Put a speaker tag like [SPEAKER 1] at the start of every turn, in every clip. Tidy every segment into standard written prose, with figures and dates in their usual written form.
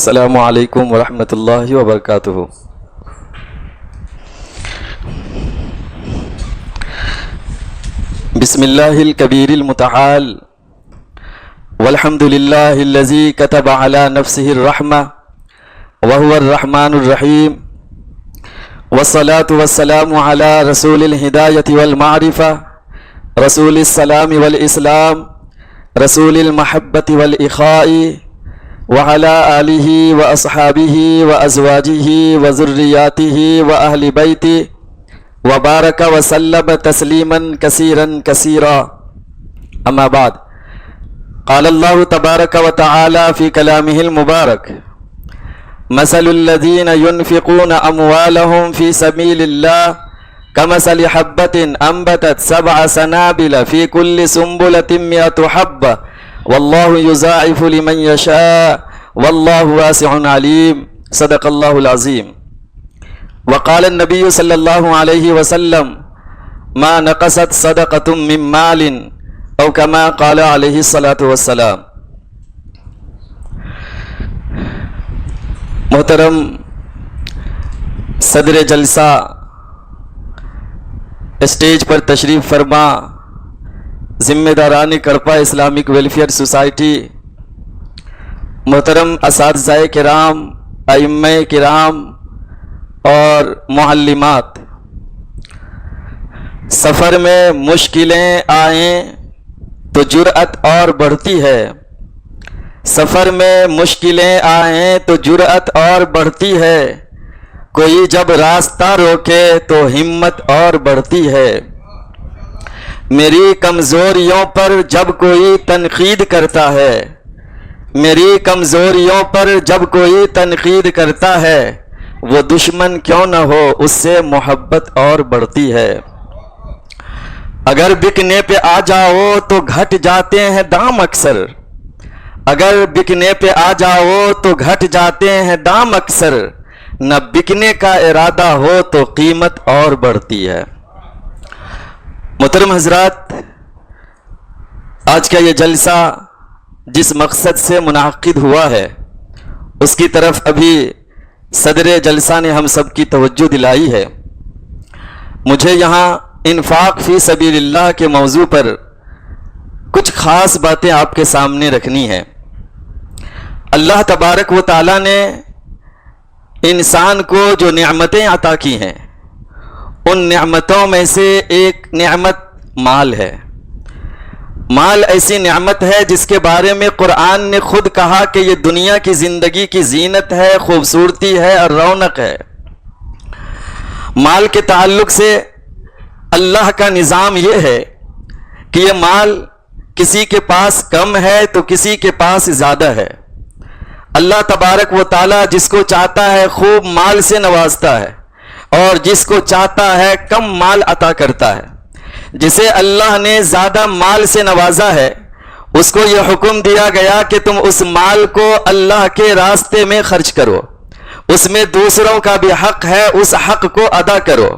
[SPEAKER 1] السلام علیکم ورحمۃ اللہ وبرکاتہ۔ بسم اللہ الکبیر المتعال والحمد للہ الذی کتب علی نفسہ الرحمہ وهو الرحمن الرحیم والصلاة والسلام علی رسول الہدایۃ والمعرفہ رسول السلام والاسلام رسول المحبۃ والإخاء وعلى آلہ واصحابہ وازواجہ وذریاتہ واہل بیتہ وبارک وسلم تسلیما کثیرا کثیرا، اما بعد، قال اللہ تبارک وتعالی فی کلامہ المبارک: مثل الذین ينفقون اموالهم فی سبیل اللہ کمثل حبۃ انبتت سبع سنابل فی کل سنبلۃ مئۃ حبۃ واللہ یضاعف لمن یشاء واللہ واسع علیم، صدق اللہ العظیم۔ وقال النبی صلی اللہ علیہ وسلم: ما نقصت صدقۃ من مال او کما قال علیہ الصلاۃ والسلام۔ محترم صدر جلسہ، اسٹیج پر تشریف فرما ذمہ داران کڑپا اسلامک ویلفیئر سوسائٹی، محترم اساتذہ کرام، ائمہ کرام اور معلمات، سفر میں مشکلیں آئیں تو جرأت اور بڑھتی ہے، سفر میں مشکلیں آئیں تو جرأت اور بڑھتی ہے، کوئی جب راستہ روکے تو ہمت اور بڑھتی ہے، میری کمزوریوں پر جب کوئی تنقید کرتا ہے، میری کمزوریوں پر جب کوئی تنقید کرتا ہے، وہ دشمن کیوں نہ ہو اس سے محبت اور بڑھتی ہے، اگر بکنے پہ آ جاؤ تو گھٹ جاتے ہیں دام اکثر، اگر بکنے پہ آ جاؤ تو گھٹ جاتے ہیں دام اکثر، نہ بکنے کا ارادہ ہو تو قیمت اور بڑھتی ہے۔ محترم حضرات، آج کا یہ جلسہ جس مقصد سے منعقد ہوا ہے اس کی طرف ابھی صدر جلسہ نے ہم سب کی توجہ دلائی ہے۔ مجھے یہاں انفاق فی سبیل اللہ کے موضوع پر کچھ خاص باتیں آپ کے سامنے رکھنی ہیں۔ اللہ تبارک و تعالیٰ نے انسان کو جو نعمتیں عطا کی ہیں، ان نعمتوں میں سے ایک نعمت مال ہے۔ مال ایسی نعمت ہے جس کے بارے میں قرآن نے خود کہا کہ یہ دنیا کی زندگی کی زینت ہے، خوبصورتی ہے اور رونق ہے۔ مال کے تعلق سے اللہ کا نظام یہ ہے کہ یہ مال کسی کے پاس کم ہے تو کسی کے پاس زیادہ ہے۔ اللہ تبارک و تعالیٰ جس کو چاہتا ہے خوب مال سے نوازتا ہے اور جس کو چاہتا ہے کم مال عطا کرتا ہے۔ جسے اللہ نے زیادہ مال سے نوازا ہے اس کو یہ حکم دیا گیا کہ تم اس مال کو اللہ کے راستے میں خرچ کرو، اس میں دوسروں کا بھی حق ہے، اس حق کو ادا کرو،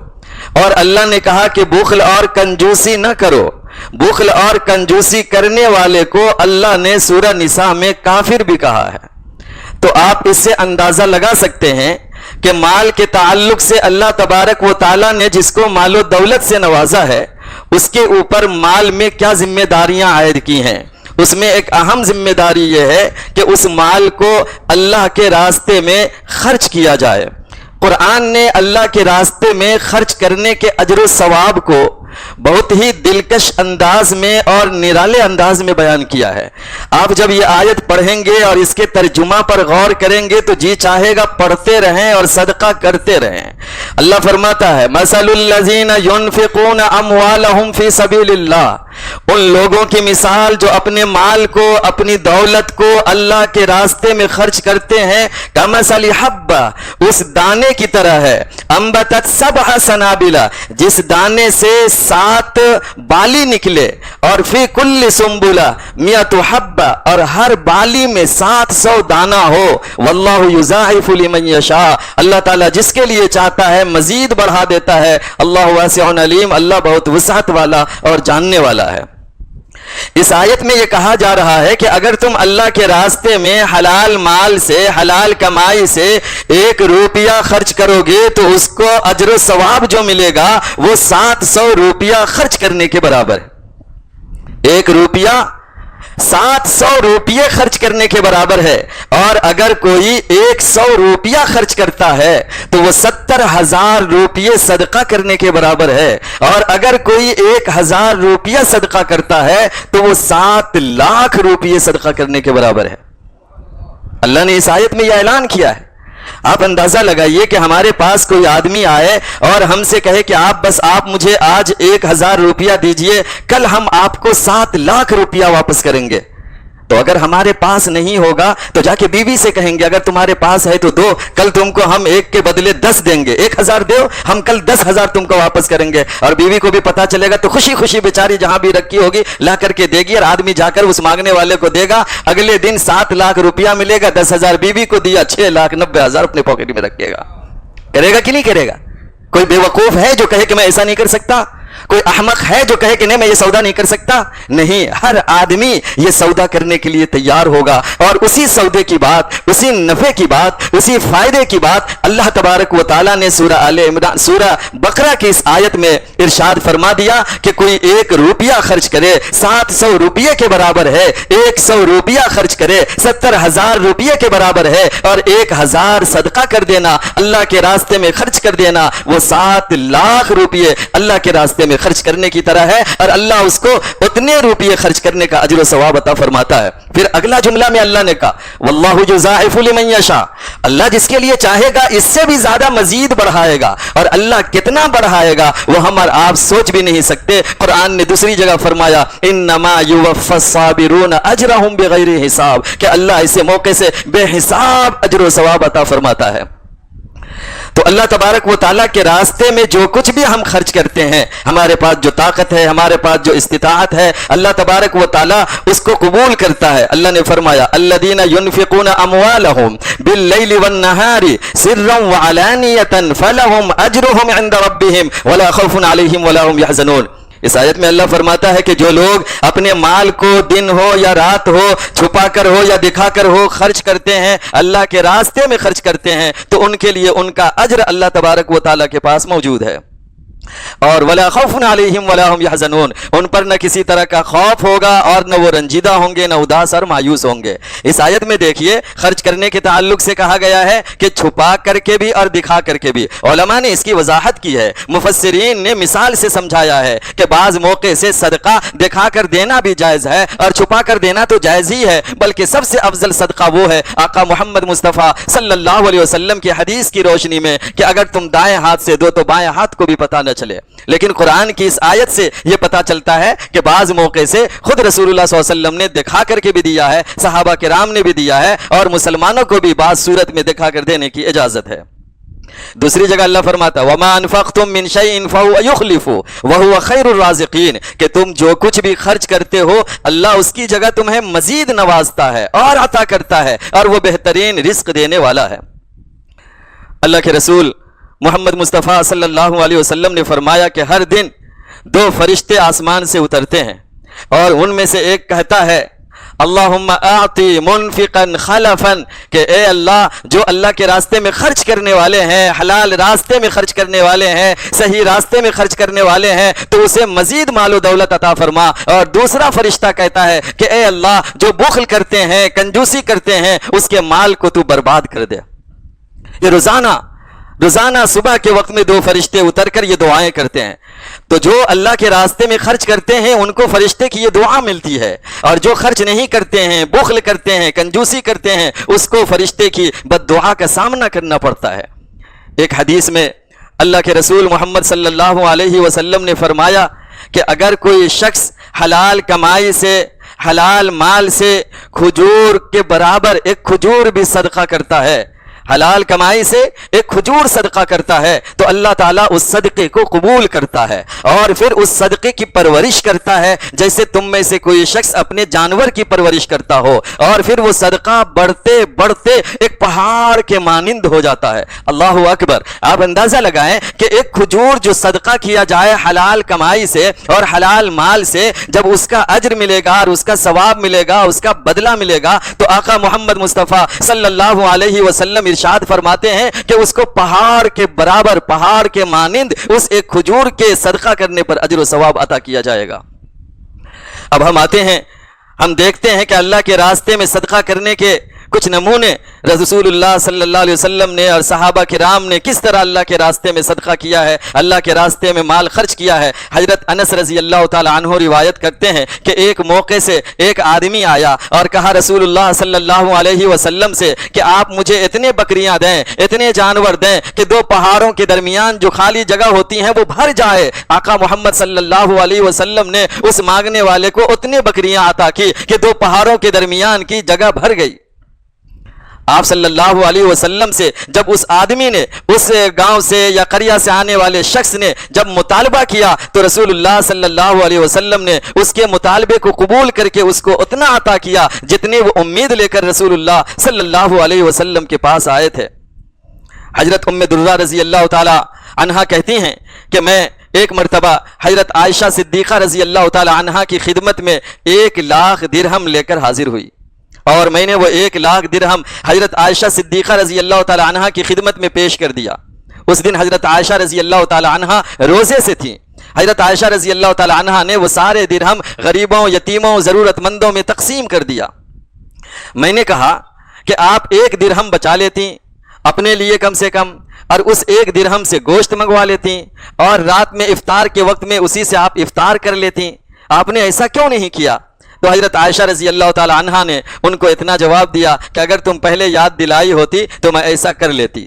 [SPEAKER 1] اور اللہ نے کہا کہ بخل اور کنجوسی نہ کرو۔ بخل اور کنجوسی کرنے والے کو اللہ نے سورہ نساء میں کافر بھی کہا ہے۔ تو آپ اس سے اندازہ لگا سکتے ہیں کہ مال کے تعلق سے اللہ تبارک و تعالیٰ نے جس کو مال و دولت سے نوازا ہے اس کے اوپر مال میں کیا ذمہ داریاں عائد کی ہیں۔ اس میں ایک اہم ذمہ داری یہ ہے کہ اس مال کو اللہ کے راستے میں خرچ کیا جائے۔ قرآن نے اللہ کے راستے میں خرچ کرنے کے اجر و ثواب کو بہت ہی دلکش انداز میں اور نرالے انداز میں بیان کیا ہے۔ آپ جب یہ آیت پڑھیں گے اور اس کے ترجمہ پر غور کریں گے تو جی چاہے گا پڑھتے رہیں اور صدقہ کرتے رہیں۔ اللہ فرماتا ہے: مثل الذین ينفقون اموالهم فی سبیل اللہ، ان لوگوں کی مثال جو اپنے مال کو، اپنی دولت کو اللہ کے راستے میں خرچ کرتے ہیں، کمثل حبہ، اس دانے کی طرح ہے، انبتت سبع سنابل، جس دانے سے 7 بالی نکلے، اور فی کل سنبلہ مئۃ حبہ، اور ہر بالی میں 700 دانہ ہو، واللہ یضاعف لمن یشاء، اللہ تعالیٰ جس کے لیے چاہتا ہے مزید بڑھا دیتا ہے، اللہ واسع علیم، اللہ بہت وسعت والا اور جاننے والا ہے۔ اس آیت میں یہ کہا جا رہا ہے کہ اگر تم اللہ کے راستے میں حلال مال سے، حلال کمائی سے 1 روپیہ خرچ کرو گے تو اس کو اجر و ثواب جو ملے گا وہ 700 روپیہ خرچ کرنے کے برابر ہے۔ 1 روپیہ 700 روپیے خرچ کرنے کے برابر ہے، اور اگر کوئی 100 روپیہ خرچ کرتا ہے تو وہ 70,000 روپیے صدقہ کرنے کے برابر ہے، اور اگر کوئی 1000 روپیہ صدقہ کرتا ہے تو وہ 7 لاکھ روپیے صدقہ کرنے کے برابر ہے۔ اللہ نے اس آیت میں یہ اعلان کیا ہے۔ آپ اندازہ لگائیے کہ ہمارے پاس کوئی آدمی آئے اور ہم سے کہے کہ آپ مجھے آج 1000 روپیہ دیجئے، کل ہم آپ کو 7 لاکھ روپیہ واپس کریں گے۔ تو اگر ہمارے پاس نہیں ہوگا تو جا کے بیوی سے کہیں گے اگر تمہارے پاس ہے تو دو، کل تم کو ہم 1 کے بدلے 10 دیں گے، 1000 دو، ہم کل 10,000 تم کو واپس کریں گے۔ اور بیوی کو بھی پتا چلے گا تو خوشی خوشی بیچاری جہاں بھی رکھی ہوگی لا کر کے دے گی، اور آدمی جا کر اس مانگنے والے کو دے گا، اگلے دن 7 لاکھ روپیہ ملے گا، 10,000 بیوی کو دیا، 6,90,000 اپنے پاکٹ میں رکھے گا۔ کرے گا کہ نہیں کرے گا؟ کوئی بے وقوف ہے جو کہے کہ میں ایسا نہیں کر سکتا؟ کوئی احمق ہے جو کہے کہ نہیں میں یہ سودا نہیں کر سکتا؟ نہیں، ہر آدمی یہ سودا کرنے کے لیے تیار ہوگا، اور اسی سودے کی بات، اسی نفع کی بات، اسی فائدے کی بات اللہ تبارک و تعالیٰ نے سورہ بقرہ کی اس آیت میں ارشاد فرما دیا کہ کوئی 1 روپیہ خرچ کرے 700 روپیے کے برابر ہے، 100 روپیہ خرچ کرے 70,000 روپیے کے برابر ہے، اور 1000 صدقہ کر دینا، اللہ کے راستے میں خرچ کر دینا، وہ 7 لاکھ روپیے اللہ کے راستے میں خرچ کرنے کی طرح ہے، اور اللہ اس کو اتنے روپیے خرچ کرنے کا اجر و ثواب عطا فرماتا ہے۔ پھر اگلا جملہ میں اللہ نے کہا واللہ یضاعف لمن یشاء، اللہ جس کے لیے چاہے گا اس سے بھی زیادہ مزید بڑھائے گا، اور اللہ کتنا بڑھائے گا وہ ہم اور آپ سوچ بھی نہیں سکتے۔ قرآن نے دوسری جگہ فرمایا انما یوفی الصابرون اجرهم بغیر حساب، کہ اللہ اسے موقع سے بے حساب اجر و ثواب عطا فرماتا ہے۔ تو اللہ تبارک و تعالیٰ کے راستے میں جو کچھ بھی ہم خرچ کرتے ہیں، ہمارے پاس جو طاقت ہے، ہمارے پاس جو استطاعت ہے، اللہ تبارک و تعالیٰ اس کو قبول کرتا ہے۔ اللہ نے فرمایا الذین ینفقون اموالہم باللیل والنہار سرا وعلانیۃ فلہم اجرہم عند ربہم ولا خوف علیہم ولا هم یحزنون۔ اس آیت میں اللہ فرماتا ہے کہ جو لوگ اپنے مال کو دن ہو یا رات ہو، چھپا کر ہو یا دکھا کر ہو، خرچ کرتے ہیں، اللہ کے راستے میں خرچ کرتے ہیں، تو ان کے لیے ان کا اجر اللہ تبارک و تعالیٰ کے پاس موجود ہے۔ اور ولا خوف علیہم ولا هم یحزنون، ان پر نہ کسی طرح کا خوف ہوگا اور نہ وہ رنجیدہ ہوں گے، نہ اداس اور مایوس ہوں گے۔ اس آیت میں دیکھیے خرچ کرنے کے تعلق سے کہا گیا ہے کہ چھپا کر کے بھی اور دکھا کر کے بھی۔ علماء نے اس کی وضاحت کی ہے، مفسرین نے مثال سے سمجھایا ہے کہ بعض موقع سے صدقہ دکھا کر دینا بھی جائز ہے اور چھپا کر دینا تو جائز ہی ہے، بلکہ سب سے افضل صدقہ وہ ہے آقا محمد مصطفیٰ صلی اللہ علیہ وسلم کی حدیث کی روشنی میں کہ اگر تم دائیں ہاتھ سے دو تو بائیں ہاتھ کو بھی پتہ نہ چلے۔ لیکن قرآن کی اس آیت سے یہ پتا چلتا ہے کہ بعض موقع سے خود رسول اللہ صلی اللہ علیہ وسلم نے دکھا کر کے بھی دیا ہے، صحابہ کرام نے بھی دیا ہے، اور مسلمانوں کو بھی بعض صورت میں دکھا کر دینے کی اجازت ہے۔ دوسری جگہ اللہ فرماتا وَمَا أَنفَقْتُم مِّن شَيْءٍ فَهُوَ يُخْلِفُهُ وَهُوَ خَيْرُ الرَّازِقِينَ، کہ تم جو کچھ بھی خرچ کرتے ہو اللہ اس کی جگہ تمہیں مزید نوازتا ہے اور عطا کرتا ہے، اور وہ بہترین رزق دینے والا ہے۔ اللہ کے رسول محمد مصطفیٰ صلی اللہ علیہ وسلم نے فرمایا کہ ہر دن 2 فرشتے آسمان سے اترتے ہیں، اور ان میں سے ایک کہتا ہے اللہم اعطی منفقا خلفا، کہ اے اللہ جو اللہ کے راستے میں خرچ کرنے والے ہیں، حلال راستے میں خرچ کرنے والے ہیں، صحیح راستے میں خرچ کرنے والے ہیں، تو اسے مزید مال و دولت عطا فرما۔ اور دوسرا فرشتہ کہتا ہے کہ اے اللہ جو بخل کرتے ہیں، کنجوسی کرتے ہیں، اس کے مال کو تو برباد کر دے۔ یہ روزانہ صبح کے وقت میں 2 فرشتے اتر کر یہ دعائیں کرتے ہیں۔ تو جو اللہ کے راستے میں خرچ کرتے ہیں ان کو فرشتے کی یہ دعا ملتی ہے، اور جو خرچ نہیں کرتے ہیں، بخل کرتے ہیں، کنجوسی کرتے ہیں، اس کو فرشتے کی بد دعا کا سامنا کرنا پڑتا ہے۔ ایک حدیث میں اللہ کے رسول محمد صلی اللہ علیہ وسلم نے فرمایا کہ اگر کوئی شخص حلال کمائی سے، حلال مال سے کھجور کے برابر ایک کھجور بھی صدقہ کرتا ہے، حلال کمائی سے ایک کھجور صدقہ کرتا ہے تو اللہ تعالیٰ اس صدقے کو قبول کرتا ہے اور پھر اس صدقے کی پرورش کرتا ہے جیسے تم میں سے کوئی شخص اپنے جانور کی پرورش کرتا ہو، اور پھر وہ صدقہ بڑھتے بڑھتے ایک پہاڑ کے مانند ہو جاتا ہے۔ اللہ اکبر! آپ اندازہ لگائیں کہ ایک کھجور جو صدقہ کیا جائے حلال کمائی سے اور حلال مال سے، جب اس کا اجر ملے گا اور اس کا ثواب ملے گا، اس کا بدلہ ملے گا، تو آقا محمد مصطفیٰ صلی اللہ علیہ وسلم ارشاد فرماتے ہیں کہ اس کو پہاڑ کے برابر، پہاڑ کے مانند اس ایک کھجور کے صدقہ کرنے پر اجر و ثواب عطا کیا جائے گا۔ اب ہم آتے ہیں، ہم دیکھتے ہیں کہ اللہ کے راستے میں صدقہ کرنے کے کچھ نمونے رسول اللہ صلی اللہ علیہ وسلم نے اور صحابہ کرام نے کس طرح اللہ کے راستے میں صدقہ کیا ہے، اللہ کے راستے میں مال خرچ کیا ہے۔ حضرت انس رضی اللہ تعالی عنہ روایت کرتے ہیں کہ ایک موقع سے ایک آدمی آیا اور کہا رسول اللہ صلی اللہ علیہ وسلم سے کہ آپ مجھے اتنے بکریاں دیں، اتنے جانور دیں کہ دو پہاڑوں کے درمیان جو خالی جگہ ہوتی ہیں وہ بھر جائے۔ آقا محمد صلی اللہ علیہ وسلم نے اس مانگنے والے کو اتنے بکریاں عطا کی کہ دو پہاڑوں کے درمیان کی جگہ بھر گئی۔ آپ صلی اللہ علیہ وسلم سے جب اس آدمی نے، اس گاؤں سے یا قریہ سے آنے والے شخص نے جب مطالبہ کیا تو رسول اللہ صلی اللہ علیہ وسلم نے اس کے مطالبے کو قبول کر کے اس کو اتنا عطا کیا جتنے وہ امید لے کر رسول اللہ صلی اللہ علیہ وسلم کے پاس آئے تھے۔ حضرت ام درہ رضی اللہ تعالی عنہا کہتی ہیں کہ میں ایک مرتبہ حضرت عائشہ صدیقہ رضی اللہ تعالی عنہا کی خدمت میں 1,00,000 درہم لے کر حاضر ہوئی، اور میں نے وہ 1,00,000 درہم حضرت عائشہ صدیقہ رضی اللہ تعالی عنہا کی خدمت میں پیش کر دیا۔ اس دن حضرت عائشہ رضی اللہ تعالی عنہا روزے سے تھیں۔ حضرت عائشہ رضی اللہ تعالی عنہا نے وہ سارے درہم غریبوں، یتیموں، ضرورت مندوں میں تقسیم کر دیا۔ میں نے کہا کہ آپ 1 درہم بچا لیتی اپنے لیے کم سے کم، اور اس 1 درہم سے گوشت منگوا لیتی اور رات میں افطار کے وقت میں اسی سے آپ افطار کر لیتی، آپ نے ایسا کیوں نہیں کیا؟ تو حضرت عائشہ رضی اللہ تعالی عنہا نے ان کو اتنا جواب دیا کہ اگر تم پہلے یاد دلائی ہوتی تو میں ایسا کر لیتی۔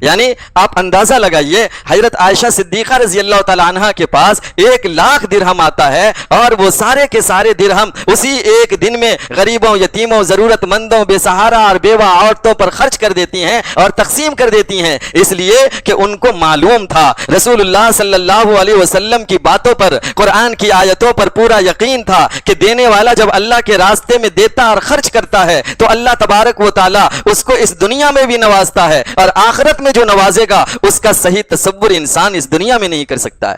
[SPEAKER 1] یعنی آپ اندازہ لگائیے، حضرت عائشہ صدیقہ رضی اللہ تعالی عنہا کے پاس 1,00,000 درہم آتا ہے اور وہ سارے کے سارے درہم اسی ایک دن میں غریبوں، یتیموں، ضرورت مندوں، بے سہارا اور بیوہ عورتوں پر خرچ کر دیتی ہیں اور تقسیم کر دیتی ہیں، اس لیے کہ ان کو معلوم تھا، رسول اللہ صلی اللہ علیہ وسلم کی باتوں پر، قرآن کی آیتوں پر پورا یقین تھا کہ دینے والا جب اللہ کے راستے میں دیتا اور خرچ کرتا ہے تو اللہ تبارک و تعالی اس کو اس دنیا میں بھی نوازتا ہے، اور آخرت میں جو نوازے گا اس کا صحیح تصور انسان اس دنیا میں نہیں کر سکتا ہے۔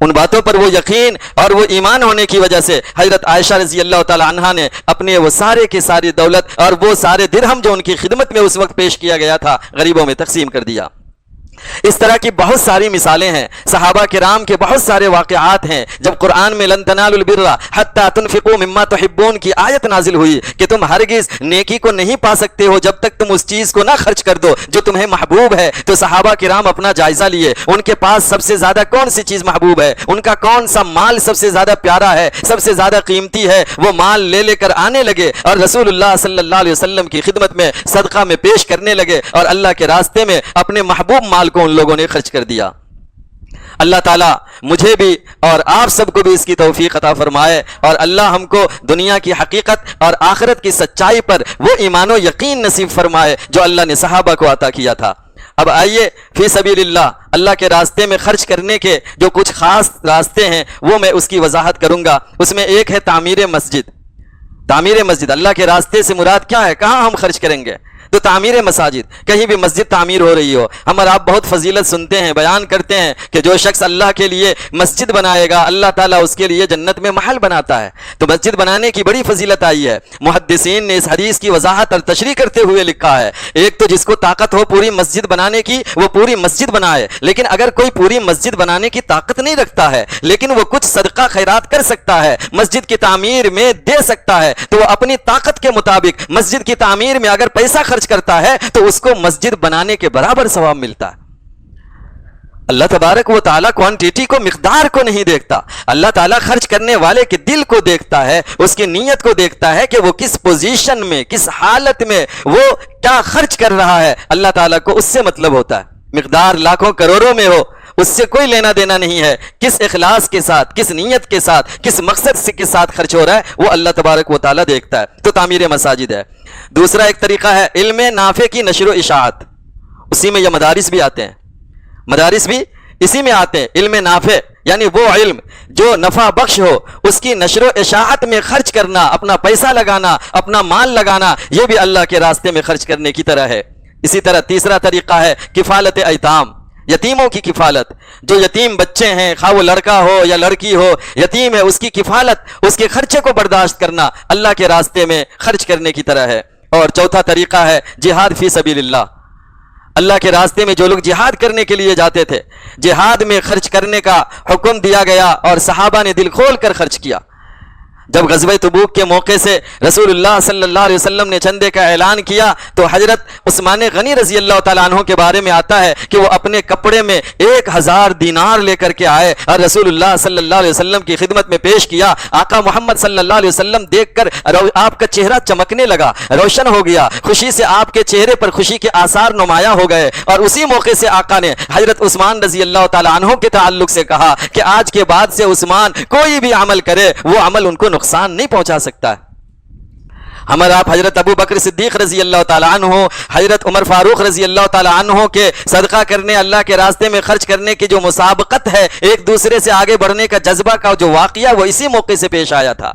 [SPEAKER 1] ان باتوں پر وہ یقین اور وہ ایمان ہونے کی وجہ سے حضرت عائشہ رضی اللہ تعالی عنہا نے اپنے وہ سارے کے ساری دولت اور وہ سارے درہم جو ان کی خدمت میں اس وقت پیش کیا گیا تھا غریبوں میں تقسیم کر دیا۔ اس طرح کی بہت ساری مثالیں ہیں، صحابہ کرام کے بہت سارے واقعات ہیں۔ جب قرآن میں لن تنالوا البر حتی تنفقوا مما تحبون کی آیت نازل ہوئی کہ تم ہرگز نیکی کو نہیں پا سکتے ہو جب تک تم اس چیز کو نہ خرچ کر دو جو تمہیں محبوب ہے، تو صحابہ کرام اپنا جائزہ لیے، ان کے پاس سب سے زیادہ کون سی چیز محبوب ہے، ان کا کون سا مال سب سے زیادہ پیارا ہے، سب سے زیادہ قیمتی ہے، وہ مال لے لے کر آنے لگے اور رسول اللہ صلی اللہ علیہ وسلم کی خدمت میں صدقہ میں پیش کرنے لگے، اور اللہ کے راستے میں اپنے محبوب مال کو ان لوگوں نے خرچ کر دیا۔ اللہ تعالیٰ مجھے بھی اور آپ سب کو بھی اس کی توفیق عطا فرمائے، اور اللہ ہم کو دنیا کی حقیقت اور آخرت کی سچائی پر وہ ایمان و یقین نصیب فرمائے جو اللہ نے صحابہ کو عطا کیا تھا۔ اب آئیے فی سبیل اللہ، اللہ کے راستے میں خرچ کرنے کے جو کچھ خاص راستے ہیں وہ میں اس کی وضاحت کروں گا۔ اس میں ایک ہے تعمیر مسجد۔ تعمیر مسجد، اللہ کے راستے سے مراد کیا ہے، کہاں ہم خرچ کریں گے؟ تو تعمیر مساجد، کہیں بھی مسجد تعمیر ہو رہی ہو، ہم اور آپ بہت فضیلت سنتے ہیں، بیان کرتے ہیں کہ جو شخص اللہ کے لیے مسجد بنائے گا اللہ تعالیٰ اس کے لیے جنت میں محل بناتا ہے۔ تو مسجد بنانے کی بڑی فضیلت آئی ہے۔ محدثین نے اس حدیث کی وضاحت اور تشریح کرتے ہوئے لکھا ہے، ایک تو جس کو طاقت ہو پوری مسجد بنانے کی وہ پوری مسجد بنائے، لیکن اگر کوئی پوری مسجد بنانے کی طاقت نہیں رکھتا ہے لیکن وہ کچھ صدقہ خیرات کر سکتا ہے، مسجد کی تعمیر میں دے سکتا ہے، تو وہ اپنی طاقت کے مطابق مسجد کی تعمیر میں اگر پیسہ خرچ کرتا ہے تو اس کو مسجد بنانے کے برابر ثواب ملتا ہے۔ اللہ تبارک و تعالیٰ کوانٹیٹی کو، مقدار کو نہیں دیکھتا، اللہ تعالیٰ خرچ کرنے والے کے دل کو دیکھتا ہے، اس کی نیت کو دیکھتا ہے کہ وہ کس پوزیشن میں، کس حالت میں وہ کیا خرچ کر رہا ہے۔ اللہ تعالیٰ کو اس سے مطلب ہوتا ہے، مقدار لاکھوں کروڑوں میں ہو اس سے کوئی لینا دینا نہیں ہے. کس اخلاص کے ساتھ, کس نیت کے ساتھ, کس مقصد سے کے ساتھ خرچ ہو رہا ہے, وہ اللہ تبارک و تعالیٰ دیکھتا ہے. تو تعمیر مساجد ہے. دوسرا ایک طریقہ ہے علم نافع کی نشر و اشاعت. اسی میں یہ مدارس بھی آتے ہیں, مدارس بھی اسی میں آتے ہیں. علم نافع یعنی وہ علم جو نفع بخش ہو, اس کی نشر و اشاعت میں خرچ کرنا, اپنا پیسہ لگانا, اپنا مال لگانا, یہ بھی اللہ کے راستے میں خرچ کرنے کی طرح ہے. اسی طرح تیسرا طریقہ ہے کفالت ایتام, یتیموں کی کفالت. جو یتیم بچے ہیں, خواہ وہ لڑکا ہو یا لڑکی ہو, یتیم ہے, اس کی کفالت, اس کے خرچے کو برداشت کرنا اللہ کے راستے میں خرچ کرنے کی طرح ہے. اور چوتھا طریقہ ہے جہاد فی سبیل اللہ. اللہ کے راستے میں جو لوگ جہاد کرنے کے لیے جاتے تھے, جہاد میں خرچ کرنے کا حکم دیا گیا اور صحابہ نے دل کھول کر خرچ کیا. جب غزوہ تبوک کے موقع سے رسول اللہ صلی اللہ علیہ وسلم نے چندے کا اعلان کیا تو حضرت عثمان غنی رضی اللہ تعالیٰ عنہ کے بارے میں آتا ہے کہ وہ اپنے کپڑے میں 1000 دینار لے کر کے آئے اور رسول اللہ صلی اللہ علیہ وسلم کی خدمت میں پیش کیا. آقا محمد صلی اللہ علیہ وسلم دیکھ کر آپ کا چہرہ چمکنے لگا, روشن ہو گیا, خوشی سے آپ کے چہرے پر خوشی کے آثار نمایاں ہو گئے. اور اسی موقع سے آقا نے حضرت عثمان رضی اللہ تعالیٰ عنہ کے تعلق سے کہا کہ آج کے بعد سے عثمان کوئی بھی عمل کرے وہ عمل ان کو نقصان نہیں پہنچا سکتا ہے. ہمارا آپ حضرت ابو بکر صدیق رضی اللہ تعالیٰ عنہ, حضرت عمر فاروق رضی اللہ تعالیٰ عنہ کے صدقہ کرنے, اللہ کے راستے میں خرچ کرنے کی جو مسابقت ہے, ایک دوسرے سے آگے بڑھنے کا جذبہ کا جو واقعہ, وہ اسی موقع سے پیش آیا تھا.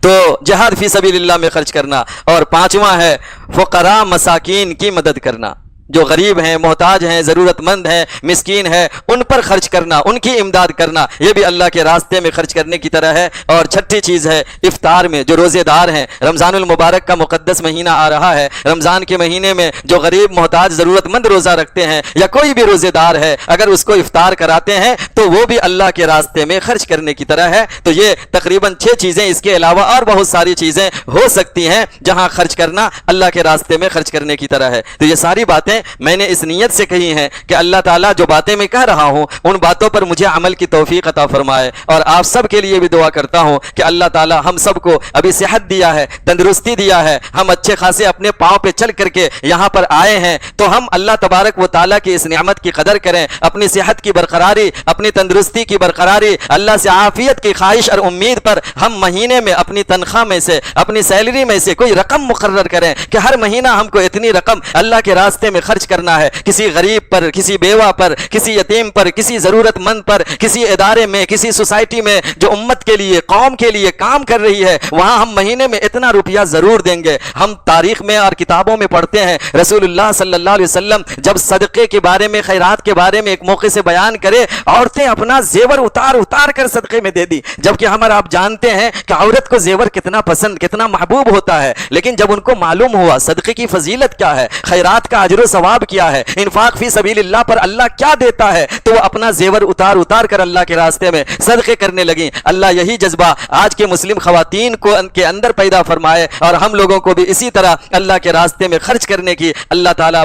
[SPEAKER 1] تو جہاد فی سبیل اللہ میں خرچ کرنا. اور پانچواں ہے فقراء مساکین کی مدد کرنا, جو غریب ہیں, محتاج ہیں, ضرورت مند ہیں, مسکین ہیں, ان پر خرچ کرنا, ان کی امداد کرنا, یہ بھی اللہ کے راستے میں خرچ کرنے کی طرح ہے. اور چھٹی چیز ہے افطار میں جو روزے دار ہیں, رمضان المبارک کا مقدس مہینہ آ رہا ہے, رمضان کے مہینے میں جو غریب, محتاج, ضرورت مند روزہ رکھتے ہیں یا کوئی بھی روزے دار ہے, اگر اس کو افطار کراتے ہیں تو وہ بھی اللہ کے راستے میں خرچ کرنے کی طرح ہے. تو یہ تقریباً 6 چیزیں, اس کے علاوہ اور بہت ساری چیزیں ہو سکتی ہیں جہاں خرچ کرنا اللہ کے راستے میں خرچ کرنے کی طرح ہے. تو یہ ساری باتیں میں نے اس نیت سے کہی ہیں کہ اللہ تعالیٰ جو باتیں میں کہہ رہا ہوں ان باتوں پر مجھے عمل کی توفیق عطا فرمائے. اور آپ سب کے لیے بھی دعا کرتا ہوں کہ اللہ تعالیٰ ہم سب کو ابھی صحت دیا ہے, تندرستی دیا ہے, ہم اچھے خاصے اپنے پاؤں پہ چل کر کے یہاں پر آئے ہیں, تو ہم اللہ تبارک و تعالیٰ کی اس نعمت کی قدر کریں. اپنی صحت کی برقراری, اپنی تندرستی کی برقراری, اللہ سے عافیت کی خواہش اور امید پر ہم مہینے میں اپنی تنخواہ میں سے, اپنی سیلری میں سے کوئی رقم مقرر کریں کہ ہر مہینہ ہم کو اتنی رقم اللہ کے راستے میں خرچ کرنا ہے. کسی غریب پر, کسی بیوہ پر, کسی یتیم پر, کسی ضرورت مند پر, کسی ادارے میں, کسی سوسائٹی میں جو امت کے لیے, قوم کے لیے کام کر رہی ہے, وہاں ہم مہینے میں اتنا روپیہ ضرور دیں گے. ہم تاریخ میں اور کتابوں میں پڑھتے ہیں رسول اللہ صلی اللہ علیہ وسلم جب صدقے کے بارے میں, خیرات کے بارے میں ایک موقع سے بیان کرے, عورتیں اپنا زیور اتار اتار کر صدقے میں دے دی. جبکہ ہمارا آپ جانتے ہیں کہ عورت کو زیور کتنا پسند, کتنا محبوب ہوتا ہے. لیکن جب ان کو معلوم ہوا صدقے کی فضیلت کیا ہے, خیرات کا اجر و ثواب کیا ہے, انفاق فی سبیل اللہ پر اللہ کیا دیتا ہے, تو وہ اپنا زیور اتار اتار کر اللہ کے راستے میں صدقے کرنے لگیں. اللہ یہی جذبہ آج کے مسلم خواتین کو ان کے اندر پیدا فرمائے اور ہم لوگوں کو بھی اسی طرح اللہ کے راستے میں خرچ کرنے کی اللہ تعالیٰ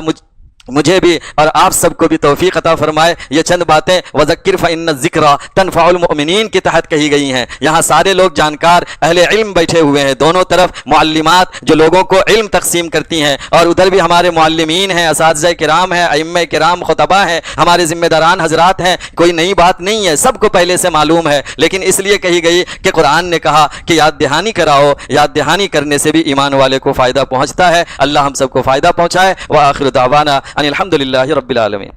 [SPEAKER 1] مجھے بھی اور آپ سب کو بھی توفیق عطا فرمائے. یہ چند باتیں وذکر فإن الذکریٰ تنفع المؤمنین کے تحت کہی گئی ہیں. یہاں سارے لوگ جانکار اہل علم بیٹھے ہوئے ہیں, دونوں طرف معلمات جو لوگوں کو علم تقسیم کرتی ہیں, اور ادھر بھی ہمارے معلمین ہیں, اساتذہ کرام ہیں, ائمہ کرام, خطبہ ہیں, ہمارے ذمہ داران حضرات ہیں. کوئی نئی بات نہیں ہے, سب کو پہلے سے معلوم ہے, لیکن اس لیے کہی گئی کہ قرآن نے کہا کہ یاد دہانی کراؤ. یاد دہانی کرنے سے بھی ایمان والے کو فائدہ پہنچتا ہے. اللہ ہم سب کو فائدہ پہنچائے. وآخر دعوانا ان الحمد للہ رب العالمین.